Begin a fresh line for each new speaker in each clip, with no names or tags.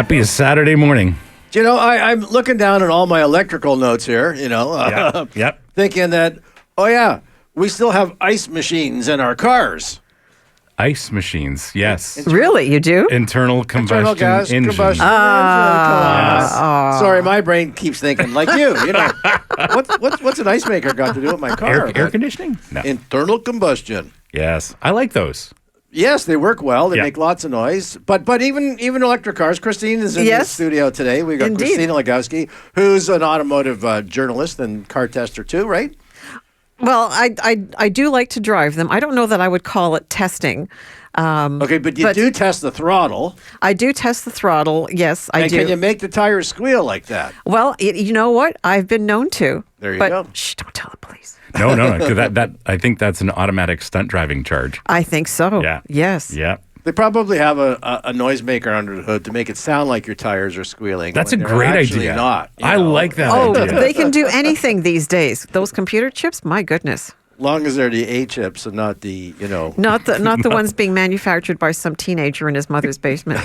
Happy Saturday morning.
You know, I'm looking down at all my electrical notes here,
Yep.
thinking that, we still have ice machines in our cars.
Ice machines, yes.
Really, you do?
Internal combustion
gas
engine.
combustion engine. Sorry, my brain keeps thinking like you. What's an ice maker got to do with my car?
Air conditioning? No.
Internal combustion.
Yes, I like those.
Yes, they work well. They make lots of noise. But even electric cars. Christine is in the studio today. We got
Indeed.
Krystyna Lagowski, who's an automotive journalist and car tester too, right?
Well, I do like to drive them. I don't know that I would call it testing.
Okay, but you do test the throttle.
I do test the throttle. Yes, I do.
Can you make the tires squeal like that?
Well, you know what? I've been known to.
There you
but,
go.
Shh, don't tell the police.
No. 'Cause that I think that's an automatic stunt driving charge.
I think so.
Yeah.
Yes.
Yeah.
They probably have a noisemaker under the hood to make it sound like your tires are squealing.
That's a
when they're
great
actually
idea.
Not.
I like that
Oh,
idea.
they can do anything these days. Those computer chips, my goodness.
Long as they're the A chips and not the,
Not the ones being manufactured by some teenager in his mother's basement.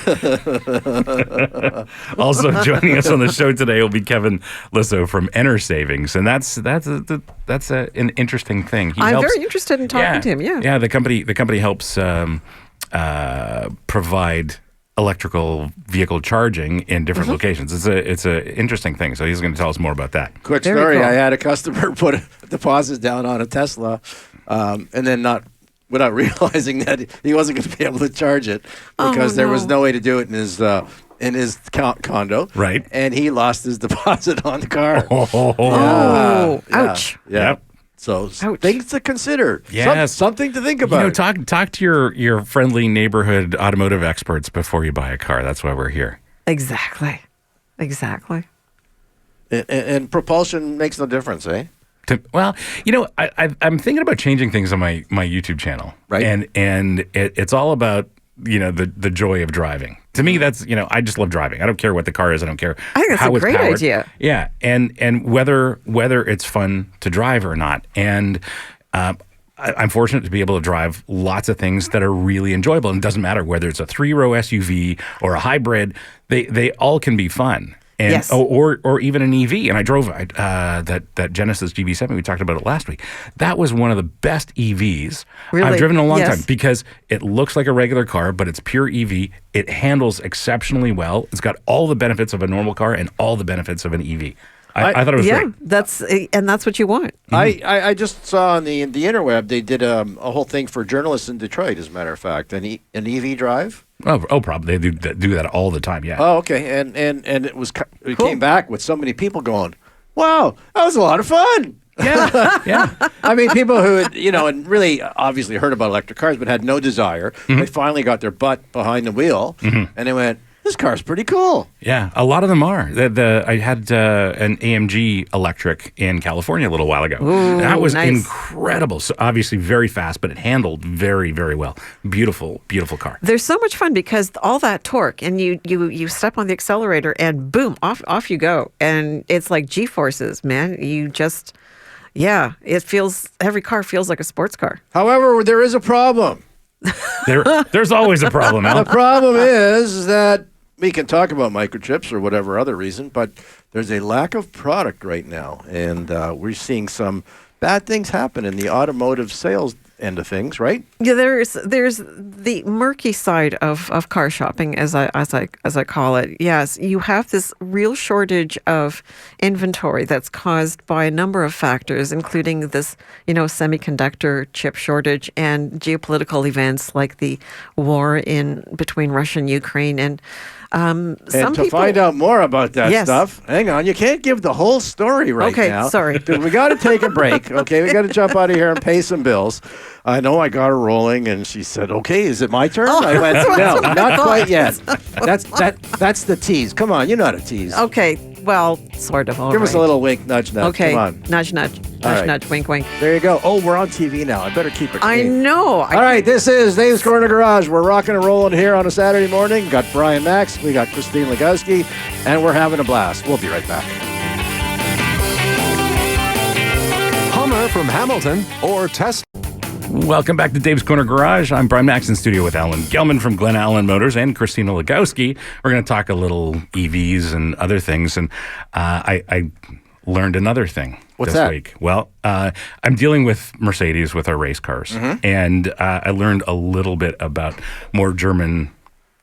Also joining us on the show today will be Kevin Lisso from EnerSavings, and that's an interesting thing.
I'm very interested in talking to him. Yeah.
Yeah. The company helps provide electrical vehicle charging in different locations. It's a interesting thing. So he's going to tell us more about that.
Quick
Very
story.
cool.
I had a customer put a deposit down on a Tesla and then without realizing that he wasn't going to be able to charge it because there was no way to do it in his condo.
Right.
And he lost his deposit on the car.
Oh, ouch.
Yeah.
Yep.
So
Ouch.
things to consider.
Yes.
Something to think about.
Talk to your friendly neighborhood automotive experts before you buy a car. That's why we're here.
Exactly.
And propulsion makes no difference, eh?
Well, I'm thinking about changing things on my YouTube channel,
Right.
And it's all about the joy of driving. To me, that's I just love driving. I don't care what the car is. I don't care.
I think that's
how
a
it's
great
powered.
idea.
Yeah, and whether it's fun to drive or not, and I'm fortunate to be able to drive lots of things that are really enjoyable. And it doesn't matter whether it's a 3-row SUV or a hybrid; they all can be fun. And,
Yes.
or even an EV. And I drove that Genesis GB7. We talked about it last week. That was one of the best EVs
Really?
I've driven in a long
Yes.
time because it looks like a regular car, but it's pure EV. It handles exceptionally well. It's got all the benefits of a normal car and all the benefits of an EV. I thought it was
Yeah,
great.
that's what you want.
I just saw on the interweb they did a whole thing for journalists in Detroit, as a matter of fact, an EV drive.
Oh, probably they do that all the time. Yeah.
Oh, okay, and it came back with so many people going, "Wow, that was a lot of fun."
Yeah. Yeah.
I mean, people who had, and really obviously heard about electric cars but had no desire. They finally got their butt behind the wheel, and they went, "This car's pretty cool."
Yeah, a lot of them are. I had an AMG electric in California a little while ago.
Ooh,
that was
nice.
incredible. So obviously very fast, but it handled very, very well. Beautiful, beautiful car.
They're so much fun because all that torque, and you step on the accelerator, and boom, off you go, and it's like G-forces, man. Every car feels like a sports car.
However, there is a problem.
There's always a problem, Al.
The problem is that we can talk about microchips or whatever other reason, but there's a lack of product right now, and we're seeing some bad things happen in the automotive sales end of things, right?
Yeah, there's the murky side of car shopping, as I call it. Yes, you have this real shortage of inventory that's caused by a number of factors, including this, semiconductor chip shortage and geopolitical events like the war between Russia and Ukraine, and
And to find out more about that stuff, hang on, you can't give the whole story right now.
Okay, sorry.
We got to take a break, okay? We got to jump out of here and pay some bills. I know I got her rolling, and she said, "Okay, is it my turn?" I went, "No, not quite yet." That's the tease. Come on, you know how to tease.
Okay, well, sort of. All
Give us a
right.
little wink, nudge, nudge.
Okay,
Come on.
nudge,
right.
nudge, wink, wink.
There you go. Oh, we're on TV now. I better keep it
I
clean.
know.
All right, this is Dave's Corner Garage. We're rocking and rolling here on a Saturday morning. We got Brian Max, we got Krystyna Lagowski, and we're having a blast. We'll be right back.
Hummer from Hamilton or Tesla.
Welcome back to Dave's Corner Garage. I'm Brian Max in studio with Alan Gelman from Glen Allen Motors and Krystyna Lagowski. We're going to talk a little EVs and other things. And I learned another thing
What's
this
that?
week. Well, I'm dealing with Mercedes with our race cars. And I learned a little bit about more German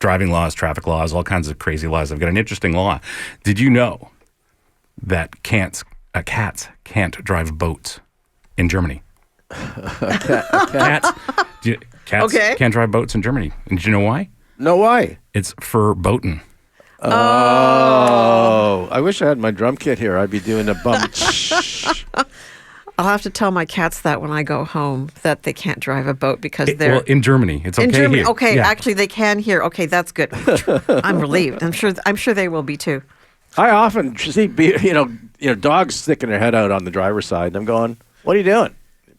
driving laws, traffic laws, all kinds of crazy laws. I've got an interesting law. Did you know that cats can't drive boats in Germany? Cats
Okay.
can't drive boats in Germany. And did you know why?
No, why?
It's for boating.
Oh, I wish I had my drum kit here. I'd be doing a bum.
I'll have to tell my cats that when I go home that they can't drive a boat because they're
Well, in Germany, it's okay
in Germany.
here.
Okay,
Yeah.
actually they can here. Okay, that's good. I'm relieved. I'm sure they will be too.
I often see dogs sticking their head out on the driver's side, and I'm going, "What are you doing?"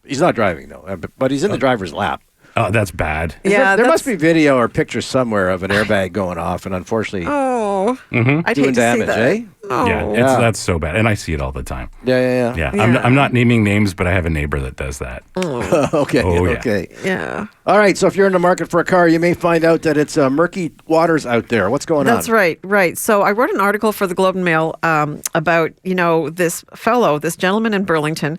He's not driving though, but he's in the driver's lap.
Oh, that's bad.
Yeah,
there must
that's-
be video or pictures somewhere of an airbag going off, and unfortunately,
Oh, I'd
doing
hate to
damage,
see that.
eh?
Oh.
Yeah, that's so bad. And I see it all the time.
Yeah.
Yeah.
Yeah.
I'm not naming names, but I have a neighbor that does that.
Okay.
Oh, yeah.
Okay.
Yeah.
All right. So if you're in the market for a car, you may find out that it's murky waters out there. What's going on?
That's right. So I wrote an article for the Globe and Mail about, this gentleman in Burlington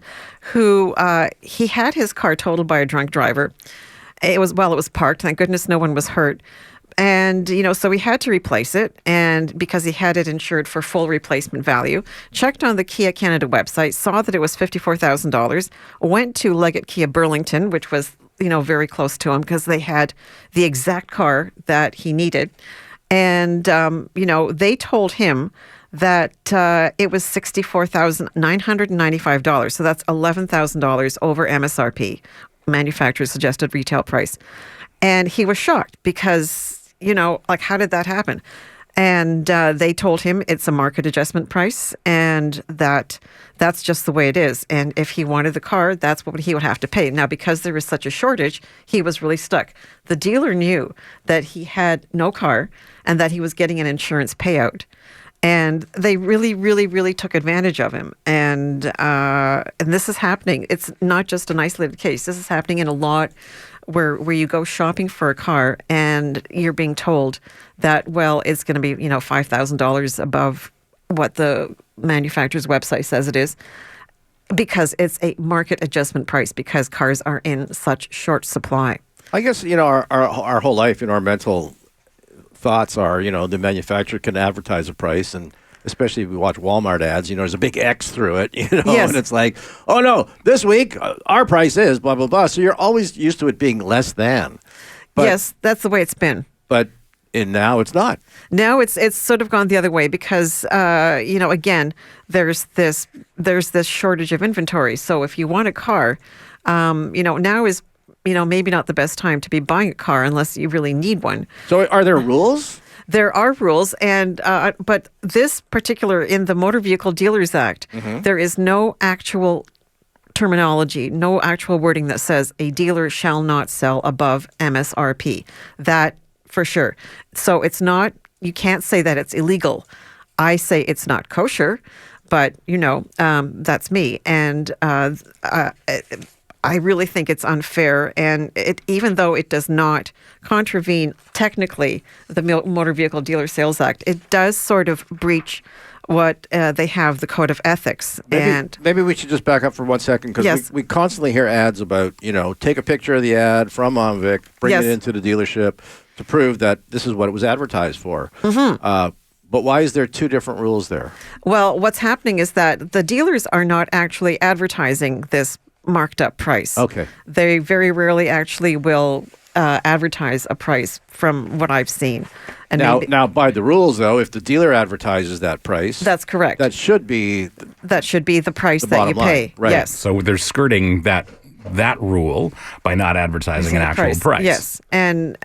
who he had his car totaled by a drunk driver. It was parked. Thank goodness no one was hurt. And, so he had to replace it. And because he had it insured for full replacement value, checked on the Kia Canada website, saw that it was $54,000, went to Leggett Kia Burlington, which was, very close to him because they had the exact car that he needed. And, they told him that it was $64,995. So that's $11,000 over MSRP, manufacturer's suggested retail price. And he was shocked because, how did that happen? And they told him it's a market adjustment price and that's just the way it is. And if he wanted the car, that's what he would have to pay. Now, because there was such a shortage, he was really stuck. The dealer knew that he had no car and that he was getting an insurance payout. And they really, really, really took advantage of him. And this is happening. It's not just an isolated case. This is happening in a lot where you go shopping for a car and you're being told that, well, it's going to be, $5,000 above what the manufacturer's website says it is because it's a market adjustment price because cars are in such short supply.
I guess, our whole life, our mental thoughts are, the manufacturer can advertise a price, and especially if we watch Walmart ads, there's a big X through it,
Yes.
And it's like, oh no, this week our price is blah, blah, blah. So you're always used to it being less than. But,
Yes, that's the way it's been.
But now it's not.
Now it's sort of gone the other way because again there's this shortage of inventory. So if you want a car, now is maybe not the best time to be buying a car unless you really need one.
So are there rules?
There are rules, and but this particular in the Motor Vehicle Dealers Act, there is no actual terminology, no actual wording that says a dealer shall not sell above MSRP. That for sure. So it's not. You can't say that it's illegal. I say it's not kosher, but that's me, and I really think it's unfair, and even though it does not contravene technically the Motor Vehicle Dealer Sales Act, it does sort of breach what they have, the Code of Ethics.
Maybe we should just back up for 1 second because
Yes.
we constantly hear ads about, take a picture of the ad from Omvic, bring
Yes.
it into the dealership to prove that this is what it was advertised for. But why is there two different rules there?
Well, what's happening is that the dealers are not actually advertising this marked up price.
Okay.
They very rarely actually will advertise a price from what I've seen. And
Now, by the rules, though, if the dealer advertises that price,
that's correct.
that should be
That should be the price
The
that you
bottom line,
pay.
right.
Yes.
So they're skirting that rule by not advertising an actual price.
Yes, and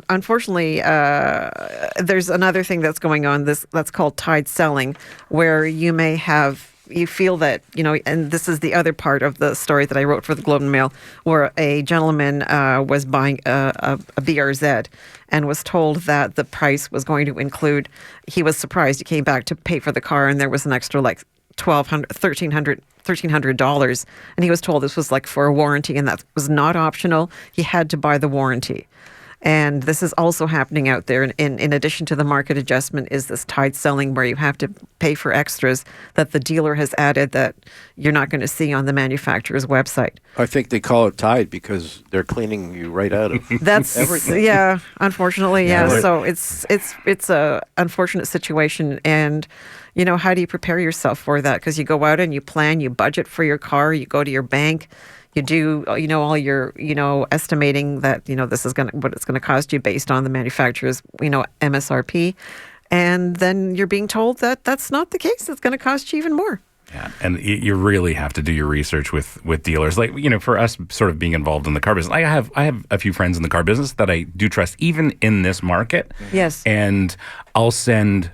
unfortunately, there's another thing that's going on. That's called tide selling, where you feel that, and this is the other part of the story that I wrote for the Globe and Mail, where a gentleman was buying a BRZ and was told that the price was going to include. He was surprised. He came back to pay for the car, and there was an extra $1,300, and he was told this was like for a warranty, and that was not optional. He had to buy the warranty. And this is also happening out there. In addition to the market adjustment is this tide selling where you have to pay for extras that the dealer has added that you're not going to see on the manufacturer's website.
I think they call it tide because they're cleaning you right out of
That's
everything.
Yeah, unfortunately, yeah.
right.
So it's a unfortunate situation, and how do you prepare yourself for that? Because you go out and you plan, you budget for your car, you go to your bank. You do, all your, estimating that, this is what it's going to cost you based on the manufacturer's, MSRP. And then you're being told that that's not the case. It's going to cost you even more.
Yeah, and you really have to do your research with dealers. Like, for us sort of being involved in the car business, I have a few friends in the car business that I do trust, even in this market.
Yes.
And I'll send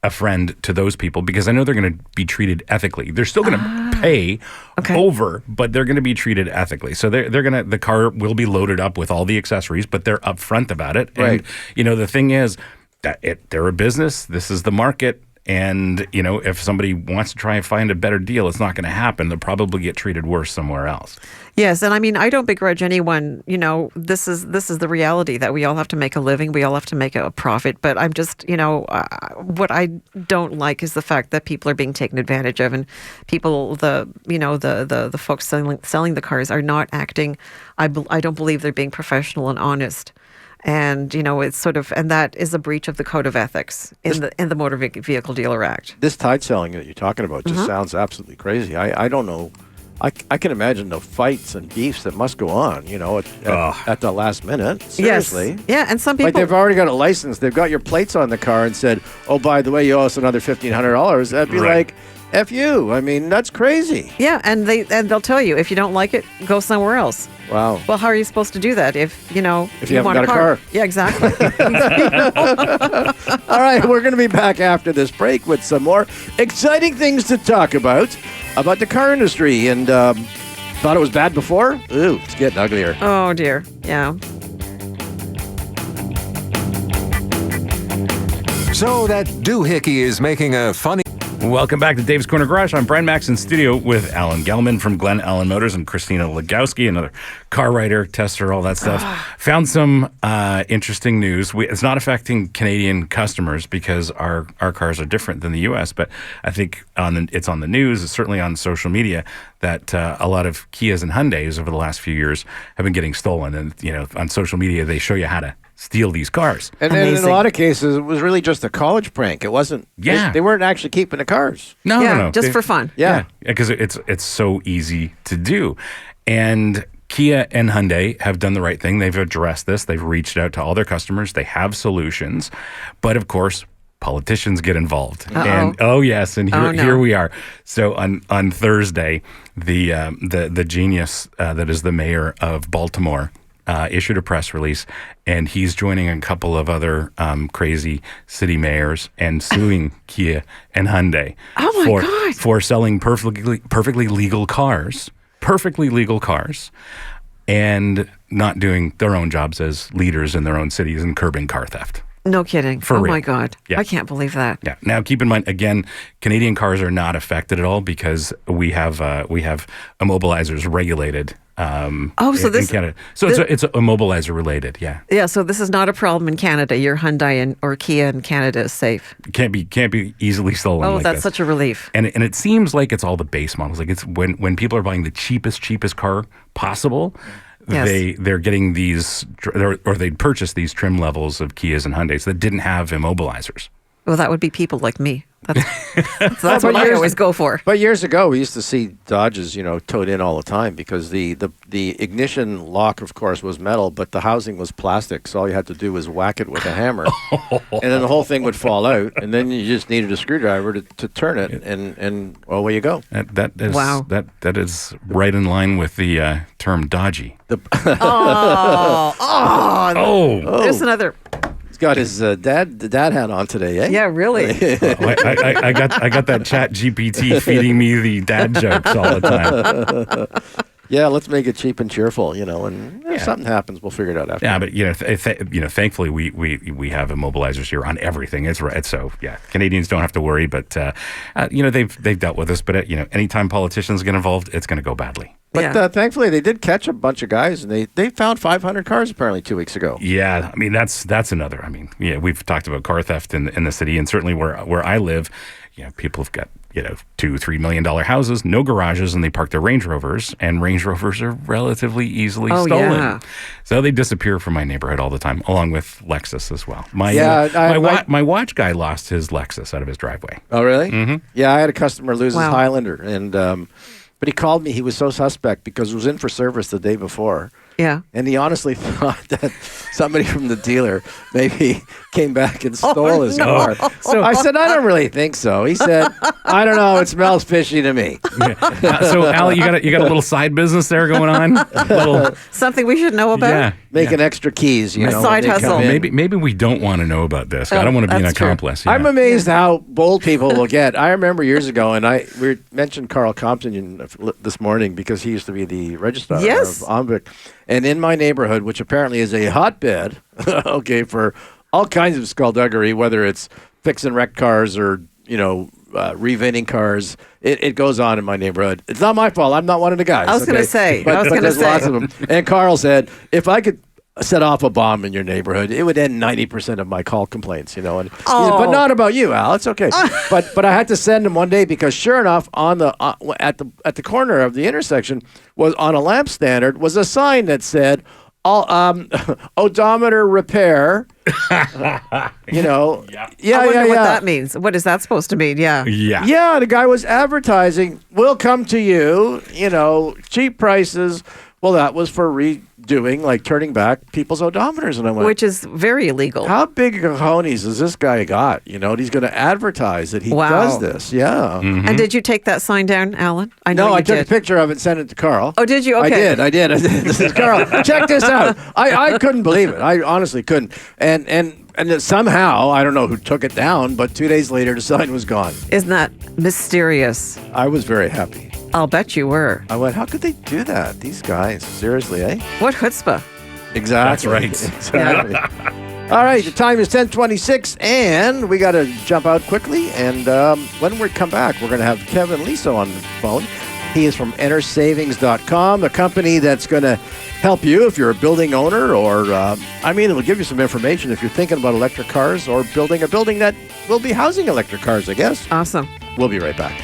a friend to those people because I know they're going to be treated ethically. They're still going to pay over, but they're going to be treated ethically. So the car will be loaded up with all the accessories, but they're upfront about it.
Right.
And, the thing is that they're a business. This is the market. And, if somebody wants to try and find a better deal, it's not going to happen. They'll probably get treated worse somewhere else.
Yes, and I mean, I don't begrudge anyone. This is the reality that we all have to make a living. We all have to make a profit. But I'm just, what I don't like is the fact that people are being taken advantage of, and people, the folks selling the cars are not acting. I don't believe they're being professional and honest. And it's sort of, and that is a breach of the code of ethics in the Motor Vehicle Dealer Act.
This tide selling that you're talking about just sounds absolutely crazy. I don't know. I can imagine the fights and beefs that must go on, at the last minute. Seriously.
Yes. Yeah, and some people...
Like they've already got a license. They've got your plates on the car and said, oh, by the way, you owe us another $1,500. That'd be like, F you. I mean, that's crazy.
Yeah, and they'll tell you, if you don't like it, go somewhere else.
Wow.
Well, how are you supposed to do that if you
haven't
want
got a car?
Yeah, exactly.
All right, we're going to be back after this break with some more exciting things to talk about the car industry. And thought it was bad before? Ooh, it's getting uglier.
Oh, dear. Yeah.
So that doohickey is making a funny...
Welcome back to Dave's Corner Garage. I'm Brian Max in studio with Alan Gelman from Glen Allen Motors and Krystyna Lagowski, another car writer, tester, all that stuff. Found some interesting news. It's not affecting Canadian customers because our cars are different than the U.S., but I think it's on the news, it's certainly on social media, that a lot of Kias and Hyundais over the last few years have been getting stolen. And, on social media, they show you how to steal these cars.
And then in a lot of cases, it was really just a college prank. It wasn't.
Yeah.
They weren't actually keeping the cars.
No.
Just for fun.
Yeah.
Because it's so easy to do. And Kia and Hyundai have done the right thing. They've addressed this. They've reached out to all their customers. They have solutions. But of course, politicians get involved. And here we are. So on Thursday, the genius that is the mayor of Baltimore issued a press release, and he's joining a couple of other crazy city mayors and suing Kia and Hyundai for selling perfectly legal cars, and not doing their own jobs as leaders in their own cities and curbing car theft.
No kidding.
For real.
My God.
Yeah.
I can't believe that.
Yeah. Now, keep in mind, again, Canadian cars are not affected at all because we have immobilizers regulated. In Canada. So it's immobilizer related. Yeah.
Yeah. So this is not a problem in Canada. Your Hyundai or Kia in Canada is safe.
It can't be easily stolen.
Oh,
like
that's
this.
such a relief.
And it seems like it's all the base models. Like it's when people are buying the cheapest car possible.
Yes.
They're getting these, or they'd purchase these trim levels of Kias and Hyundais that didn't have immobilizers.
Well, that would be people like me. That's what I always go for.
But years ago, we used to see Dodges, towed in all the time because the ignition lock, of course, was metal, but the housing was plastic. So all you had to do was whack it with a hammer, and then the whole thing would fall out. And then you just needed a screwdriver to turn it, and away you go.
That is
Wow.
That is right in line with the term dodgy.
There's another.
He's got his dad hat on today, eh?
Yeah, really.
I got that Chat GPT feeding me the dad jokes all the time.
Yeah, let's make it cheap and cheerful, and if something happens, we'll figure it out after.
Yeah, but thankfully we have immobilizers here on everything. It's right. So yeah, Canadians don't have to worry. But they've dealt with this. But anytime politicians get involved, it's going to go badly.
But thankfully, they did catch a bunch of guys, and they found 500 cars apparently 2 weeks ago.
Yeah, I mean that's another. I mean, we've talked about car theft in the city, and certainly where I live, people have got $2-3 million houses, no garages, and they park their Range Rovers, and Range Rovers are relatively easily stolen.
Yeah.
So they disappear from my neighborhood all the time, along with Lexus as well. My watch guy lost his Lexus out of his driveway.
Oh, really?
Mm-hmm.
Yeah, I had a customer lose his
Wow.
Highlander, and but he called me. He was so suspect because it was in for service the day before.
Yeah.
And he honestly thought that somebody from the dealer maybe came back and stole his car. So I said, I don't really think so. He said, I don't know. It smells fishy to me.
So, Al, you got a little side business there going on?
Something we should know about?
Yeah.
Making extra keys,
A
when
side
they come
hustle.
in.
Maybe we don't want to know about this. I don't want to be an
that's true.
accomplice.
I'm
Yeah.
amazed how bold people will get. I remember years ago, and we mentioned Carl Compton this morning because he used to be the registrar
Yes.
of Omvik. And in my neighborhood, which apparently is a hotbed, for all kinds of skullduggery, whether it's fix and wreck cars or, revinning cars, it goes on in my neighborhood. It's not my fault. I'm not one of the guys.
I was gonna say.
But there's
say.
lots of them. And Carl said, if I could set off a bomb in your neighborhood, it would end 90% of my call complaints, And he said, but not about you, Al. It's okay. but I had to send him one day because sure enough, on the at the corner of the intersection was on a lamp standard was a sign that said, odometer repair.
I
Yeah,
wonder what that means. What is that supposed to mean? Yeah.
Yeah.
Yeah, the guy was advertising, we'll come to you, cheap prices. Well, that was for redoing, like turning back people's odometers. And I went,
Which is very illegal.
how big cojones has this guy got? He's going to advertise that he
Wow.
does this. Yeah.
And did you take that sign down, Alan? I know
No,
you
I took
did.
a picture of it and sent it to Carl.
Oh, did you? Okay.
I did. This is Carl. Check this out. I couldn't believe it. I honestly couldn't. And then somehow, I don't know who took it down, but 2 days later, the sign was gone.
Isn't that mysterious?
I was very happy.
I'll bet you were.
I went, how could they do that? These guys, seriously, eh?
What chutzpah?
Exactly.
That's right.
Exactly. All right, the time is 10:26, and we got to jump out quickly. And when we come back, we're going to have Kevin Lisso on the phone. He is from EnerSavings.com, a company that's going to help you if you're a building owner, or it'll give you some information if you're thinking about electric cars or building a building that will be housing electric cars, I guess.
Awesome.
We'll be right back.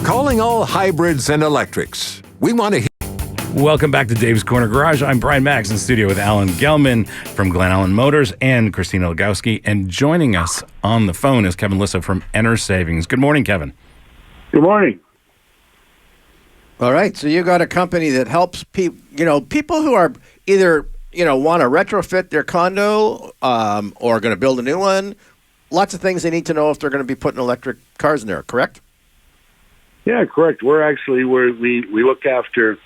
Calling all hybrids and electrics. We want to hear.
Welcome back to Dave's Corner Garage. I'm Brian Max in studio with Alan Gelman from Glen Allen Motors and Krystyna Lagowski. And joining us on the phone is Kevin Lisso from EnerSavings. Good morning, Kevin.
Good morning.
All right, so you got a company that helps people who are either want to retrofit their condo or going to build a new one. Lots of things they need to know if they're going to be putting electric cars in there. Correct?
Yeah, correct. We look after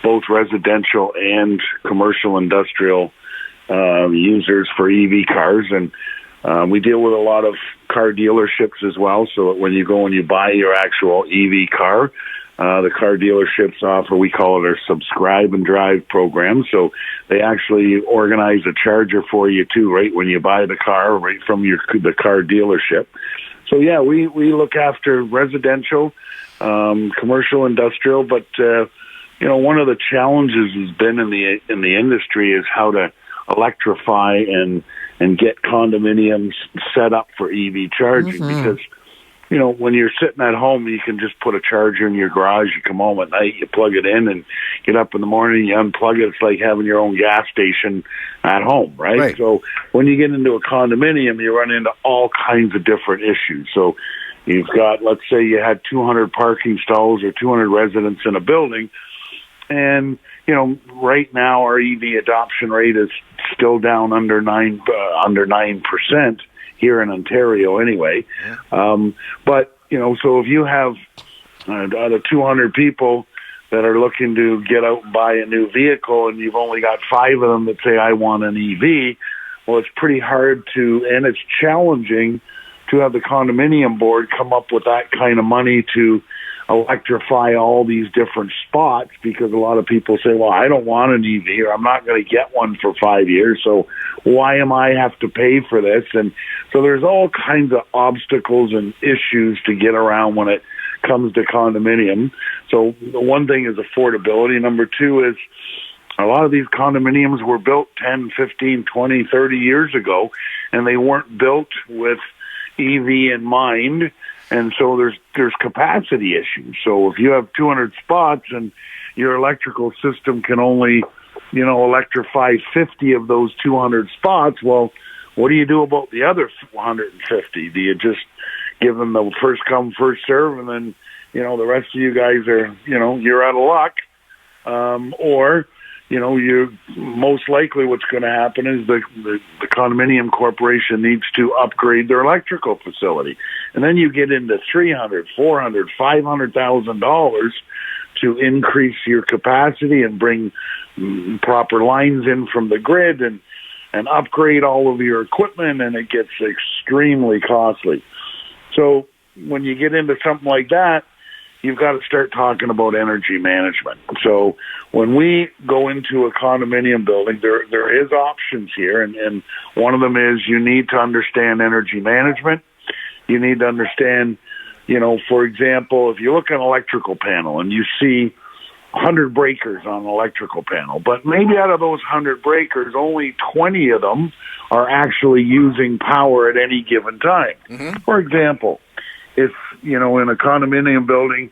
both residential and commercial industrial users for EV cars, and we deal with a lot of car dealerships as well. So when you go and you buy your actual EV car, the car dealerships offer, we call it our subscribe and drive program. So they actually organize a charger for you too, right when you buy the car, right from the car dealership. So yeah, we look after residential, commercial, industrial, but one of the challenges has been in the industry is how to electrify and get condominiums set up for EV charging, because when you're sitting at home, you can just put a charger in your garage. You come home at night, you plug it in, and get up in the morning, you unplug it. It's like having your own gas station at home, right? So when you get into a condominium, you run into all kinds of different issues. So you've got, let's say you had 200 parking stalls or 200 residents in a building, and right now our EV adoption rate is still down under 9% here in Ontario anyway. But so if you have out of 200 people that are looking to get out and buy a new vehicle, and you've only got 5 of them that say, I want an EV, well, it's pretty hard and it's challenging to have the condominium board come up with that kind of money to electrify all these different spots, because a lot of people say, well, I don't want an EV, or I'm not going to get one for 5 years, so why am I have to pay for this? And so there's all kinds of obstacles and issues to get around when it comes to condominium. So the one thing is affordability. Number two is a lot of these condominiums were built 10, 15, 20, 30 years ago, and they weren't built with EV in mind. And so there's capacity issues. So if you have 200 spots and your electrical system can only, electrify 50 of those 200 spots, well, what do you do about the other 150? Do you just give them the first come, first serve, and then, the rest of you guys are, you're out of luck? Or, you most likely what's going to happen is the condominium corporation needs to upgrade their electrical facility. And then you get into $300,000, $400,000, $500,000 to increase your capacity and bring proper lines in from the grid and upgrade all of your equipment, and it gets extremely costly. So when you get into something like that, you've got to start talking about energy management. So when we go into a condominium building, there is options here, and one of them is you need to understand energy management. You need to understand, for example, if you look at an electrical panel and you see 100 breakers on an electrical panel, but maybe out of those 100 breakers, only 20 of them are actually using power at any given time. Mm-hmm. For example, if, in a condominium building,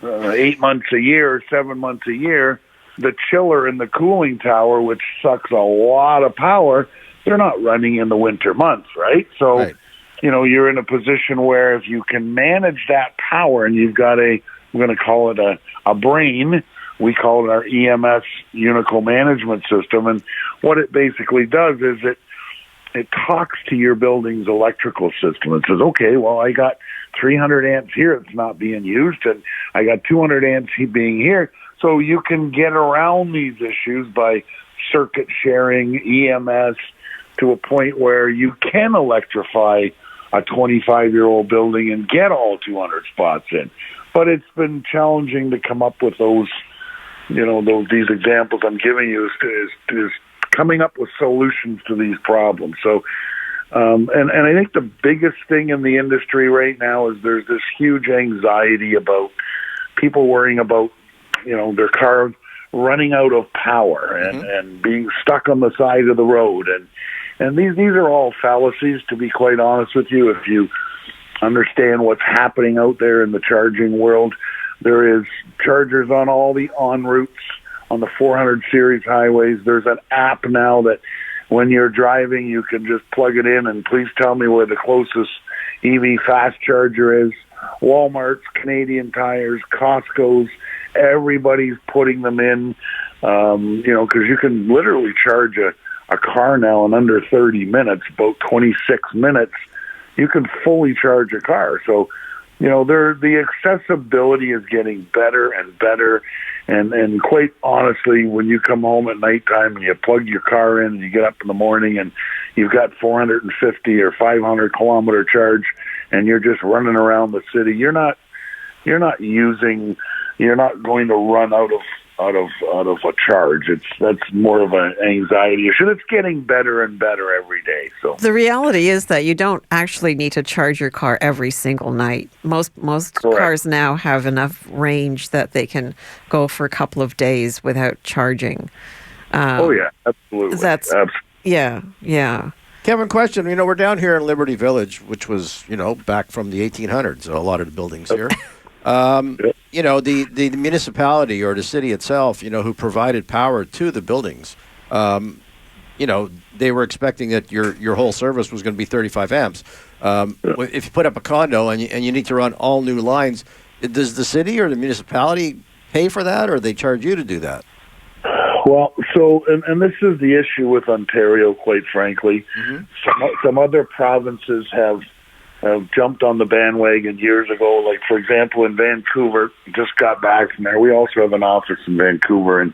8 months a year, 7 months a year, the chiller in the cooling tower, which sucks a lot of power, they're not running in the winter months, right? So, right. You're in a position where if you can manage that power, and you've got I'm going to call it a brain, we call it our EMS Unical Management System, and what it basically does is it talks to your building's electrical system and says, okay, well, I got 300 amps here that's not being used, and I got 200 amps being here. So you can get around these issues by circuit sharing, EMS, to a point where you can electrify a 25-year-old building and get all 200 spots in. But it's been challenging to come up with these examples I'm giving you is coming up with solutions to these problems. So, and I think the biggest thing in the industry right now is there's this huge anxiety about people worrying about, their car running out of power and being stuck on the side of the road. And these are all fallacies, to be quite honest with you. If you understand what's happening out there in the charging world, there is chargers on all the en routes on the 400 series highways. There's an app now that when you're driving, you can just plug it in and please tell me where the closest EV fast charger is. Walmart's, Canadian Tires, Costco's, everybody's putting them in, because you can literally charge a car now in under 30 minutes, about 26 minutes. You can fully charge a car. So, the accessibility is getting better and better. And quite honestly, when you come home at nighttime and you plug your car in and you get up in the morning and you've got 450 or 500 kilometer charge and you're just running around the city, you're not going to run out of a charge. That's more of an anxiety issue. It's getting better and better every day. So
the reality is that you don't actually need to charge your car every single night. Most cars now have enough range that they can go for a couple of days without charging.
Absolutely.
Yeah.
Kevin, question. We're down here in Liberty Village, which was, back from the 1800s, a lot of the buildings here. The municipality or the city itself, who provided power to the buildings, they were expecting that your whole service was going to be 35 amps. If you put up a condo and you need to run all new lines, does the city or the municipality pay for that, or they charge you to do that?
Well, so, and this is the issue with Ontario, quite frankly. Mm-hmm. Some other provinces have jumped on the bandwagon years ago. Like, for example, in Vancouver, just got back from there. We also have an office in Vancouver, and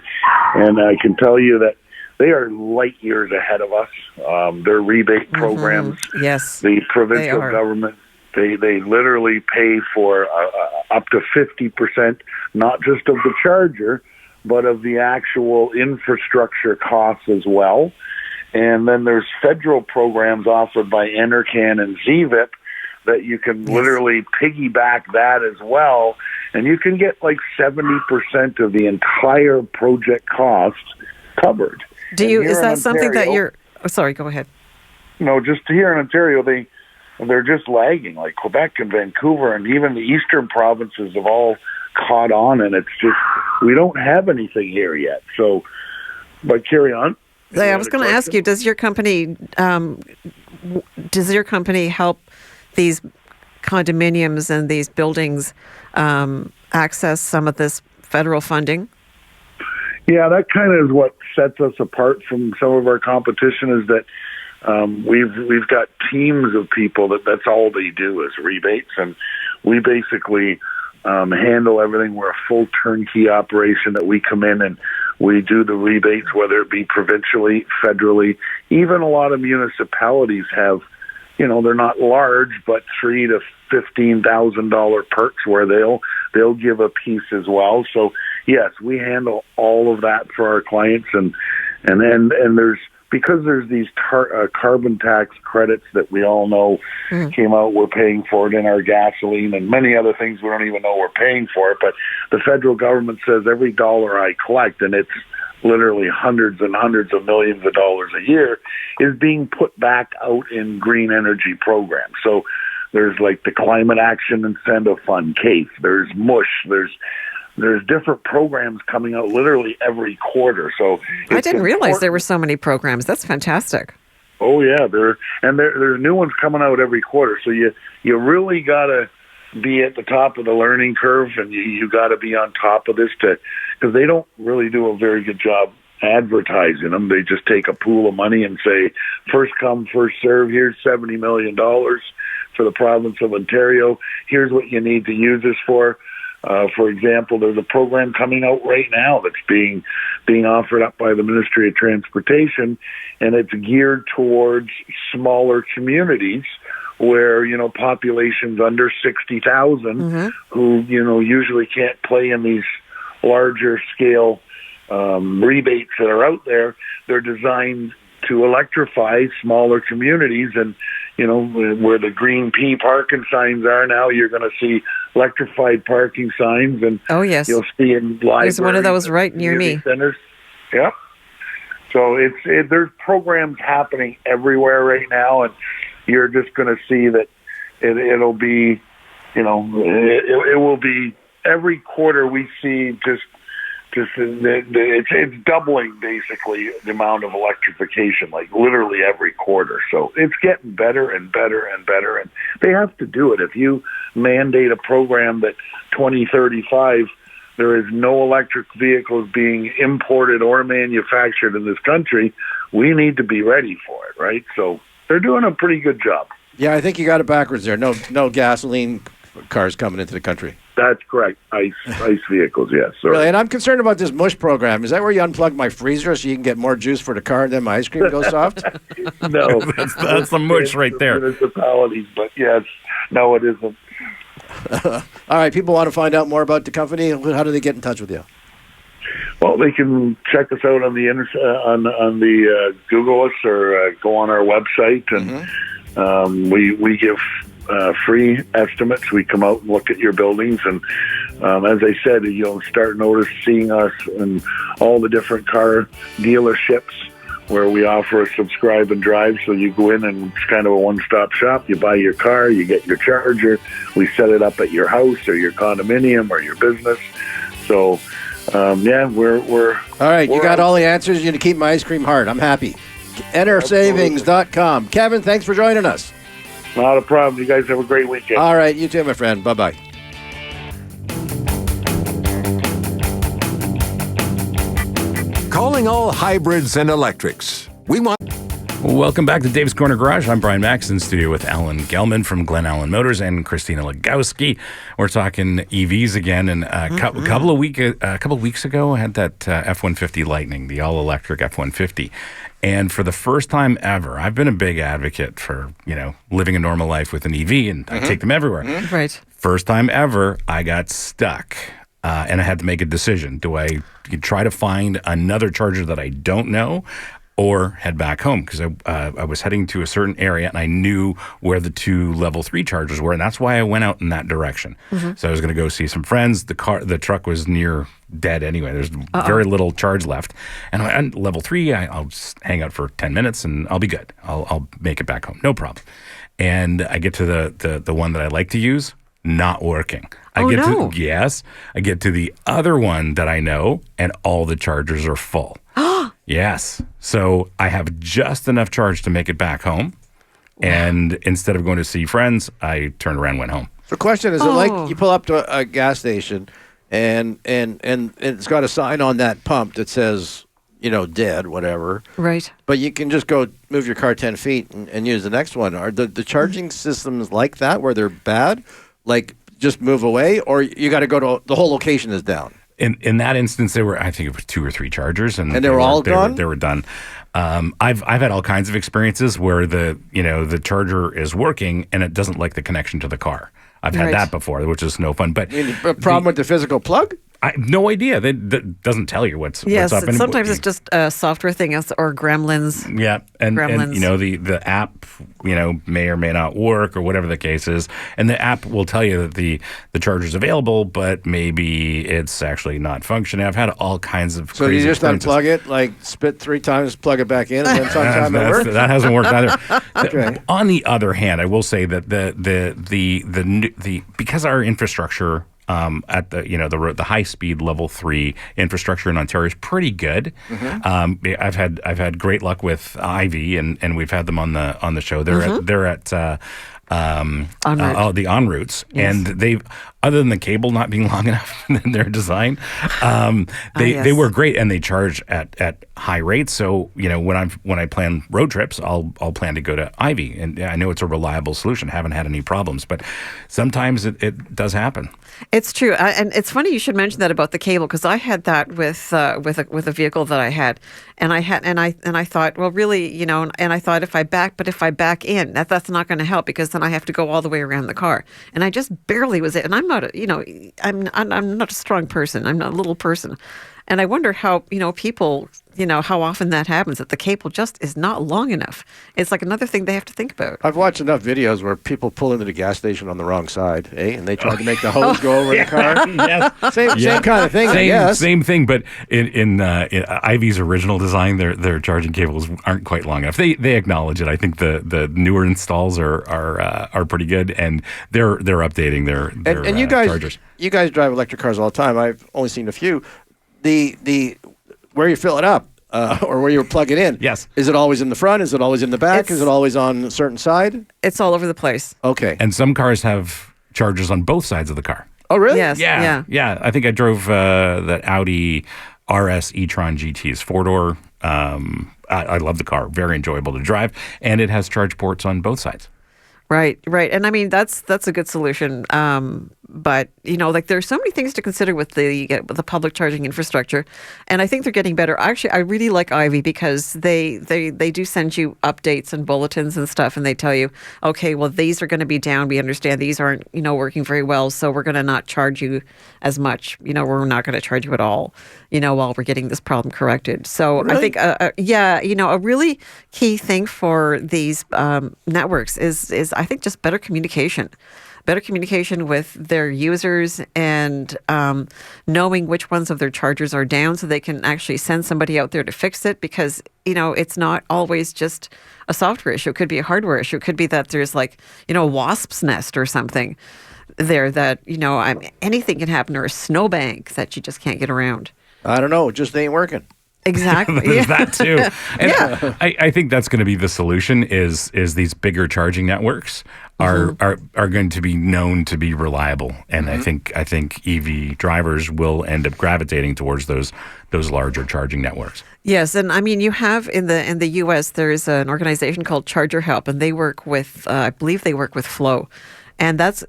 I can tell you that they are light years ahead of us. Their rebate programs,
yes,
the provincial government They literally pay for up to 50%, not just of the charger, but of the actual infrastructure costs as well. And then there's federal programs offered by EnerCan and ZVIP that you can literally piggyback that as well. And you can get like 70% of the entire project cost covered.
Is that something that you're... Oh, sorry, go ahead.
No, just here in Ontario, they're just lagging. Like Quebec and Vancouver and even the eastern provinces have all caught on, and it's just, we don't have anything here yet. So, but carry on.
I was going to ask you, does your company help these condominiums and these buildings access some of this federal funding?
Yeah, that kind of is what sets us apart from some of our competition, is that we've got teams of people that's all they do is rebates, and we basically handle everything. We're a full turnkey operation that we come in and we do the rebates, whether it be provincially, federally. Even a lot of municipalities have, they're not large, but $3,000 to $15,000 perks where they'll give a piece as well. So yes, we handle all of that for our clients, and there's these carbon tax credits that we all know came out. We're paying for it in our gasoline and many other things we don't even know we're paying for it. But the federal government says every dollar I collect, and it's literally hundreds and hundreds of millions of dollars a year, is being put back out in green energy programs. So there's like the Climate Action Incentive Fund, CAFE, there's MUSH, there's different programs coming out literally every quarter. So
I didn't realize there were so many programs. That's fantastic.
Oh yeah, there's new ones coming out every quarter. So you really got to be at the top of the learning curve, and you got to be on top of this because they don't really do a very good job advertising them. They just take a pool of money and say, first come, first serve. Here's $70 million for the province of Ontario. Here's what you need to use this for. For example, there's a program coming out right now that's being offered up by the Ministry of Transportation, and it's geared towards smaller communities where, populations under 60,000 who, usually can't play in these larger scale rebates that are out there. They're designed to electrify smaller communities, and where the green P parking signs are now, you're going to see electrified parking signs, and
oh yes,
you'll see in libraries.
There's one of those right near me.
Centers. Yeah. So there's programs happening everywhere right now, and you're just going to see that it'll be, it will be every quarter we see just it's doubling basically the amount of electrification, like literally every quarter. So it's getting better and better and better, and they have to do it. If you mandate a program that 2035 there is no electric vehicles being imported or manufactured in this country, we need to be ready for it, right? So they're doing a pretty good job.
Yeah, I think you got it backwards there. No gasoline cars coming into the country.
That's correct. Ice vehicles, yes. Sorry.
Really, and I'm concerned about this MUSH program. Is that where you unplug my freezer so you can get more juice for the car and then my ice cream goes soft?
No.
that's the MUSH right there.
Municipalities, but yes, no, it isn't.
All right, people want to find out more about the company. How do they get in touch with you?
Well, they can check us out on the on the Google us or go on our website, and we give free estimates. We come out and look at your buildings, and as I said, you'll start seeing us in all the different car dealerships where we offer a subscribe and drive. So you go in and it's kind of a one-stop shop. You buy your car, you get your charger, we set it up at your house or your condominium or your business. So we're
all right. You got all the answers. You're going to keep my ice cream hard. I'm happy. EnerSavings.com. Kevin, thanks for joining us.
Not a problem. You guys have a great weekend.
All right. You too, my friend. Bye-bye.
Calling all hybrids and electrics. We want
Welcome back to Dave's Corner Garage. I'm Brian Max in studio with Alan Gelman from Glen Allen Motors and Krystyna Lagowski. We're talking EVs again. And a couple of weeks ago, I had that F-150 Lightning, the all-electric F-150. And for the first time ever, I've been a big advocate for, living a normal life with an EV, and I take them everywhere.
Right.
First time ever, I got stuck. And I had to make a decision. Do I try to find another charger that I don't know, or head back home? Because I was heading to a certain area and I knew where the 2 level 3 chargers were, and that's why I went out in that direction. So I was going to go see some friends. The truck was near dead anyway. There's very little charge left, and I went, level 3. I'll just hang out for 10 minutes and I'll be good. I'll make it back home, no problem. And I get to the one that I like to use, not working. I get to the other one that I know, and all the chargers are full. Yes. So I have just enough charge to make it back home. And instead of going to see friends, I turned around and went home.
The question is, it like you pull up to a gas station and it's got a sign on that pump that says, dead, whatever.
Right.
But you can just go move your car 10 feet and use the next one. Are the charging systems like that where they're bad? Like just move away, or you got to go to the whole location is down?
In that instance, there were, I think it was 2 or 3 chargers, and
they were all gone.
They were done. I've had all kinds of experiences where the charger is working and it doesn't like the connection to the car. I've had that before, which is no fun. But
a problem with the physical plug?
I have no idea. That doesn't tell you what's up.
And sometimes it's just a software thing or gremlins.
Yeah, and the app may or may not work or whatever the case is, and the app will tell you that the charger's available, but maybe it's actually not functioning. I've had all kinds of
so you just unplug it, like spit 3 times, plug it back in, and then sometime it works.
That hasn't worked either.
Okay.
On the other hand, I will say that the because our infrastructure. At the high speed level 3 infrastructure in Ontario is pretty good. I've had great luck with Ivy, and we've had them on the show. They're at the en routes, and they've, other than the cable not being long enough in their design, they work great, and they charge at high rates. So when I plan road trips, I'll plan to go to Ivy, and I know it's a reliable solution. Haven't had any problems, but sometimes it does happen.
It's true, and it's funny you should mention that about the cable, because I had that with a vehicle that I had, and I thought, well, really, and I thought if I back in, that's not going to help, because then I have to go all the way around the car, and I just barely was it, and I'm not I'm not a strong person, I'm not a little person. And I wonder how, people, how often that happens, that the cable just is not long enough. It's like another thing they have to think about.
I've watched enough videos where people pull into the gas station on the wrong side, and they try to make the hose go over the car.
Yes.
Same kind of thing, I guess.
Same thing, but in Ivy's original design, their charging cables aren't quite long enough. They acknowledge it. I think the newer installs are pretty good, and they're updating their
and you guys,
chargers.
You guys drive electric cars all the time. I've only seen a few. The where you fill it up or where you plug it in.
Yes.
Is it always in the front? Is it always in the back? Is it always on a certain side?
It's all over the place.
Okay.
And some cars have chargers on both sides of the car.
Oh, really?
Yes.
Yeah. I think I drove that Audi RS e-tron GTs 4-door. I love the car. Very enjoyable to drive. And it has charge ports on both sides.
Right. And I mean, that's a good solution. But there's so many things to consider with the public charging infrastructure, and I think they're getting better. Actually, I really like Ivy, because they do send you updates and bulletins and stuff, and they tell you, okay, well, these are going to be down. We understand these aren't working very well, so we're going to not charge you as much. We're not going to charge you at all. While we're getting this problem corrected. So really? I think, a really key thing for these networks is I think just better communication with their users, and knowing which ones of their chargers are down, so they can actually send somebody out there to fix it, because it's not always just a software issue. It could be a hardware issue. It could be that there's a wasp's nest or something there that anything can happen, or a snowbank that you just can't get around.
I don't know. It just ain't working.
Exactly.
There's
Yeah.
that too. And I think that's going to be the solution is these bigger charging networks are going to be known to be reliable. And I think EV drivers will end up gravitating towards those larger charging networks.
Yes, and I mean you have in the U.S. there's an organization called Charger Help, and they work with I believe they work with Flow, and that's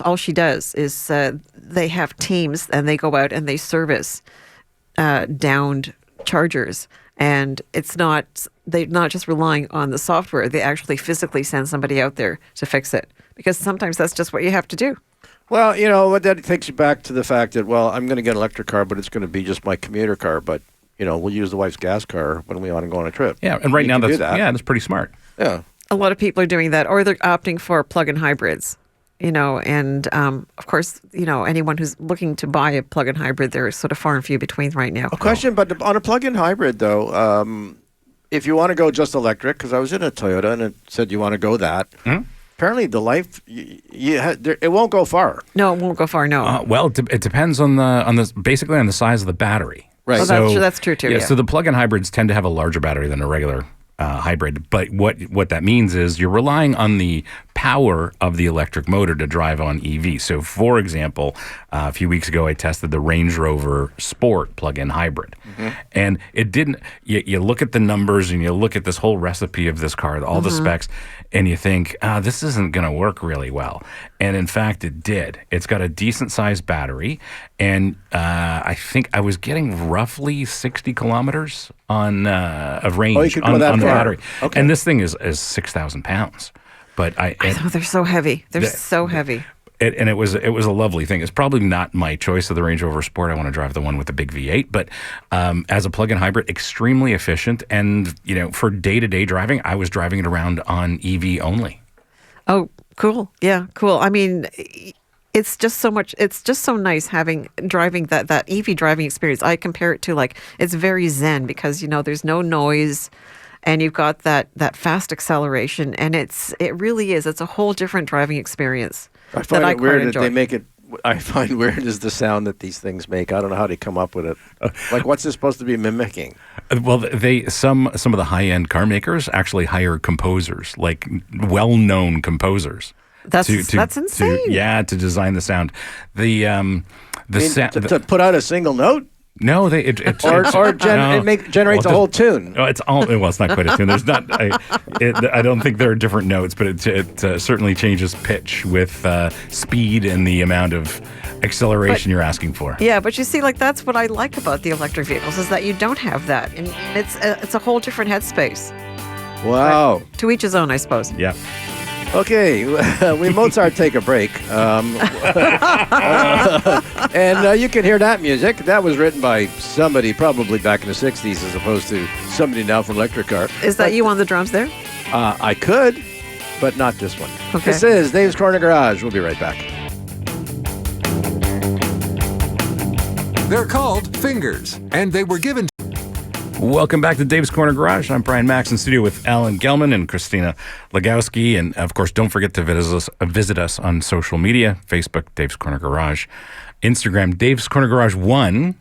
all she does is they have teams and they go out and they service downed chargers, and they're not just relying on the software. They actually physically send somebody out there to fix it because sometimes that's just what you have to do.
Well, you know, what that takes you back to the fact that, well, I'm going to get an electric car, but it's going to be just my commuter car. But, you know, we'll use the wife's gas car when we want to go on a trip.
Yeah, and right now
can do that.
that's pretty smart.
Yeah.
A lot of people are doing that, or they're opting for plug-in hybrids. You know, and of course, you know, anyone who's looking to buy a plug-in hybrid, they're sort of far and few between right now.
A question, but on a plug-in hybrid, though, if you want to go just electric, because I was in a Toyota and it said you want to go that, apparently the life, it won't go far.
No, it won't go far. No.
Well, it depends on basically on the size of the battery.
Right.
Oh, that's true too. Yeah.
So the plug-in hybrids tend to have a larger battery than a regular hybrid. But what that means is you're relying on the power of the electric motor to drive on EV. So, for example, a few weeks ago, I tested the Range Rover Sport plug-in hybrid. And it didn't, you look at the numbers and you look at this whole recipe of this car, all the specs, and you think, this isn't going to work really well. And in fact, it did. It's got a decent sized battery. And I think I was getting roughly 60 kilometers of range
you could go
on
that
the
far.
battery.
Okay.
And this thing is 6,000 pounds. But
I know they're so heavy. They're so heavy.
It was a lovely thing. It's probably not my choice of the Range Rover Sport. I want to drive the one with the big V8. But as a plug-in hybrid, extremely efficient. And, you know, for day-to-day driving, I was driving it around on EV only.
Oh, cool. Yeah, cool. I mean, it's just so nice driving that EV driving experience. I compare it to it's very zen because, you know, there's no noise. And you've got that fast acceleration, and it really is. It's a whole different driving experience.
I find it weird that
enjoy.
they make it. I find weird is the sound that these things make. I don't know how they come up with it. Like, what's this supposed to be mimicking?
Well, some of the high-end car makers actually hire composers, like well-known composers.
That's insane.
To design the sound.
To put out a single note.
No, it
generates a whole tune.
Oh, it's not quite a tune. There's not. I don't think there are different notes, but it certainly changes pitch with speed and the amount of acceleration you're asking for.
Yeah, but you see, that's what I like about the electric vehicles is that you don't have that, and it's a whole different headspace.
Wow.
But to each his own, I suppose.
Yeah.
Okay, we Mozart take a break. And you can hear that music. That was written by somebody probably back in the 60s as opposed to somebody now from electric car.
Is that you on the drums there?
I could, but not this one.
Okay.
This is Dave's Corner Garage. We'll be right back.
They're called fingers, and they were given.
Welcome back to Dave's Corner Garage. I'm Brian Max in studio with Alan Gelman and Krystyna Lagowski. And of course, don't forget to visit us on social media, Facebook, Dave's Corner Garage, Instagram, Dave's Corner Garage 1,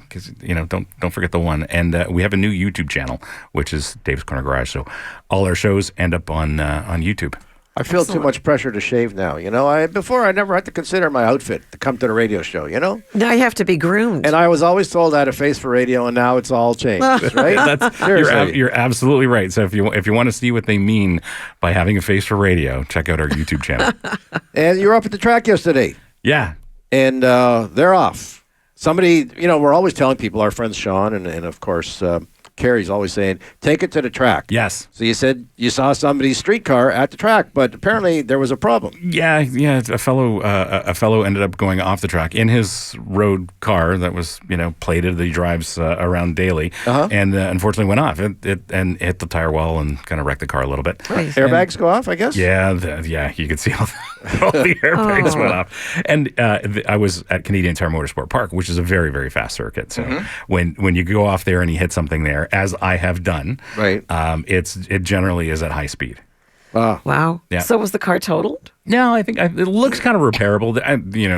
because, you know, don't forget the 1. And we have a new YouTube channel, which is Dave's Corner Garage. So all our shows end up on YouTube.
I feel too much pressure to shave now. You know, before I never had to consider my outfit to come to the radio show, you know?
Now you have to be groomed.
And I was always told I had a face for radio, and now it's all changed, right?
You're absolutely right. So if you want to see what they mean by having a face for radio, check out our YouTube channel.
And you were up at the track yesterday.
Yeah.
And they're off. Somebody, you know, we're always telling people, our friends Sean and of course, Carrie's always saying, take it to the track.
Yes.
So you said you saw somebody's streetcar at the track, but apparently there was a problem.
Yeah. A fellow ended up going off the track in his road car that was, you know, plated that he drives around daily, and unfortunately went off. It hit the tire wall and kind of wrecked the car a little bit.
Nice.
Airbags go off, I guess.
Yeah, you could see all the airbags went off. And I was at Canadian Tire Motorsport Park, which is a very, very fast circuit. So when you go off there and you hit something there, as I have done,
right,
it generally is at high speed.
Wow.
Yeah.
So was the car totaled?
No, I think it looks kind of repairable.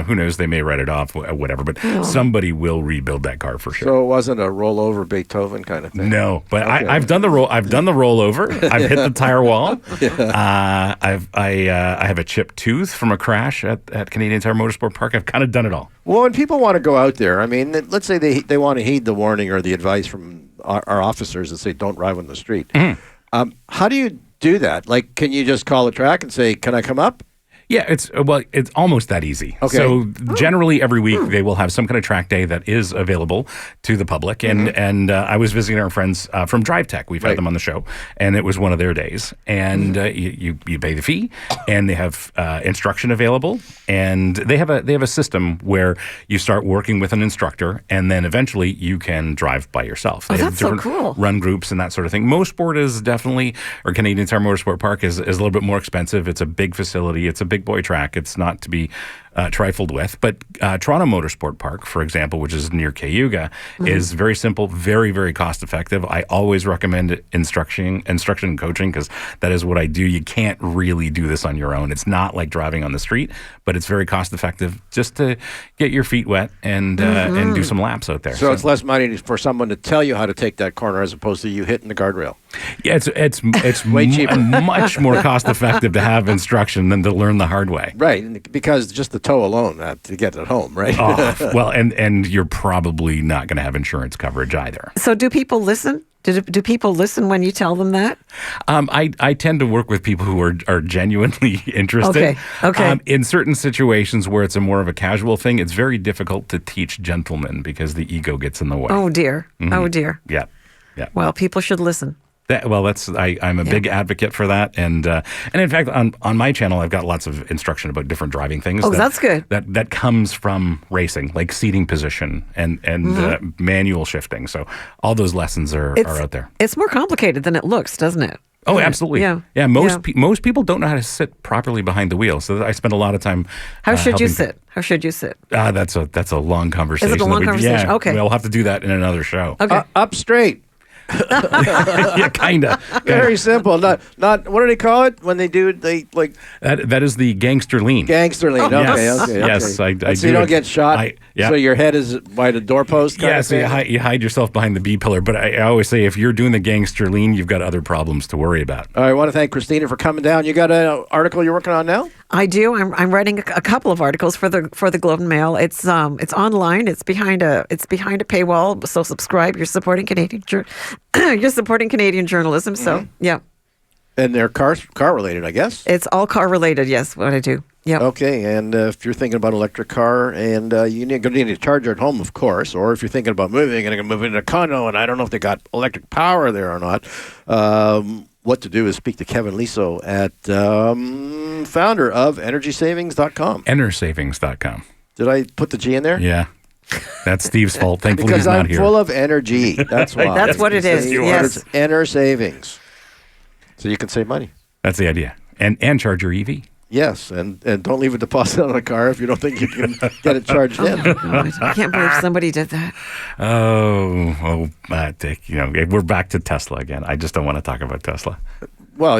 Who knows? They may write it off, whatever. But somebody will rebuild that car for sure.
So it wasn't a rollover Beethoven kind of thing.
No, but I've done the rollover. I've hit the tire wall. I have a chipped tooth from a crash at Canadian Tire Motorsport Park. I've kind of done it all.
Well, when people want to go out there, I mean, let's say they want to heed the warning or the advice from our officers that say don't drive on the street.
Mm-hmm.
How do you do that? Like, can you just call the track and say, "Can I come up?"
Yeah, it's almost that easy.
Okay.
So generally every week they will have some kind of track day that is available to the public. And I was visiting our friends from Drive Tech. We've had them on the show, and it was one of their days. And you pay the fee, and they have instruction available. And they have a system where you start working with an instructor, and then eventually you can drive by yourself. They have
that's so
different
cool.
run groups and that sort of thing. Mosport is definitely, or Canadian Tire Motorsport Park is a little bit more expensive. It's a big facility. It's a big boy track. It's not to be trifled with. But Toronto Motorsport Park, for example, which is near Cayuga, is very simple, very, very cost effective. I always recommend instruction and coaching because that is what I do. You can't really do this on your own. It's not like driving on the street, but it's very cost effective just to get your feet wet and do some laps out there.
So it's less money for someone to tell you how to take that corner as opposed to you hitting the guardrail.
Yeah, it's
Way cheaper.
much more cost effective to have instruction than to learn the hard way.
Right, because just the toe alone to get it home, right?
Well, and you're probably not going to have insurance coverage either.
So do people listen? Do people listen when you tell them that?
I tend to work with people who are genuinely interested.
Okay.
In certain situations where it's more of a casual thing, it's very difficult to teach gentlemen because the ego gets in the way.
Oh dear. Oh dear.
Yeah.
Well, people should listen.
I'm a big advocate for that, and in fact, on my channel, I've got lots of instruction about different driving things.
That's good.
That comes from racing, like seating position and manual shifting. So all those lessons are out there.
It's more complicated than it looks, doesn't it?
Oh, absolutely.
Yeah.
Most people don't know how to sit properly behind the wheel, so I spend a lot of time.
How should you sit? How should you sit?
That's a long conversation.
Is it a long conversation?
Yeah,
okay.
We'll have to do that in another show.
Okay.
Up straight.
Yeah, kinda.
Very simple. Not. What do they call it when they do? They like
that is the gangster lean.
gangster lean. Okay.
Yes, I do.
So you don't get shot. So your head is by the doorpost. Kind
So
of
you hide yourself behind the B pillar. But I always say if you're doing the gangster lean, you've got other problems to worry about.
All right, I want to thank Krystyna for coming down. You got an article you're working on now?
I do. I'm writing a couple of articles for the Globe and Mail. It's online. It's behind a paywall. So subscribe. You're supporting Canadian journalism. So yeah.
And they're car related, I guess.
It's all car related. Yes, what I do. Yeah.
Okay, and if you're thinking about an electric car and you're going to need a charger at home, of course, or if you're thinking about moving and move into a condo, and I don't know if they got electric power there or not. What to do is speak to Kevin Lisso at founder of EnerSavings.com.
EnerSavings.com.
Did I put the G in there?
Yeah. That's Steve's fault. Thankfully,
Because
he's not
I'm
here.
full of energy. That's why.
That's what it is. Yes.
It's EnerSavings. So you can save money.
That's the idea. And charge your EV.
Yes, and don't leave a deposit on a car if you don't think you can get it charged in.
I can't believe somebody did that.
Dick, we're back to Tesla again. I just don't want to talk about Tesla.
Well,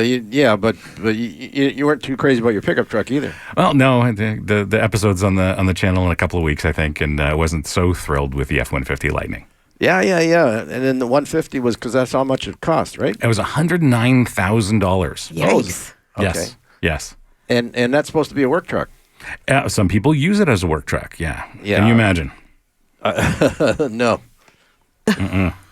but you weren't too crazy about your pickup truck either.
Well, no, the episode's on the channel in a couple of weeks, I think, and I wasn't so thrilled with the F-150 Lightning.
Yeah. And then the 150 was because that's how much it cost, right?
It was $109,000.
Yikes.
Okay.
Yes.
And that's supposed to be a work truck.
Some people use it as a work truck. Yeah. Can you imagine?
No.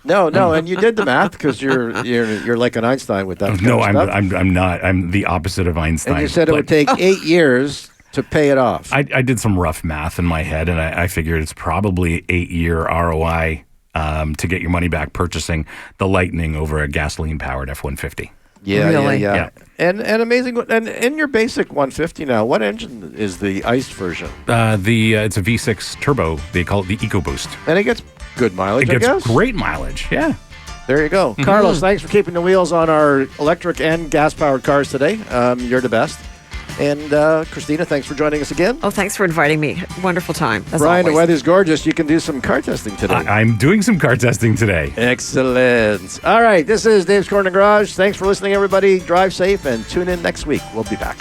No, and you did the math because you're like an Einstein with that.
No,
kind of stuff.
I'm not. I'm the opposite of Einstein.
And you said it would take 8 years to pay it off.
I did some rough math in my head, and I figured it's probably 8-year ROI to get your money back purchasing the Lightning over a gasoline-powered F-150.
Yeah,
Really?
yeah. And amazing. And in your basic 150 now, what engine is the ICE version?
It's a V6 turbo. They call it the EcoBoost.
And it gets good mileage,
It
I
gets
guess.
great mileage. Yeah.
There you go. Carlos, thanks for keeping the wheels on our electric and gas-powered cars today. You're the best. And Krystyna, thanks for joining us again.
Oh, thanks for inviting me. Wonderful time, as
Brian, the
always.
weather's gorgeous. You can do some car testing today.
I'm doing some car testing today.
Excellent. All right, this is Dave's Corner Garage. Thanks for listening, everybody. Drive safe and tune in next week. We'll be back.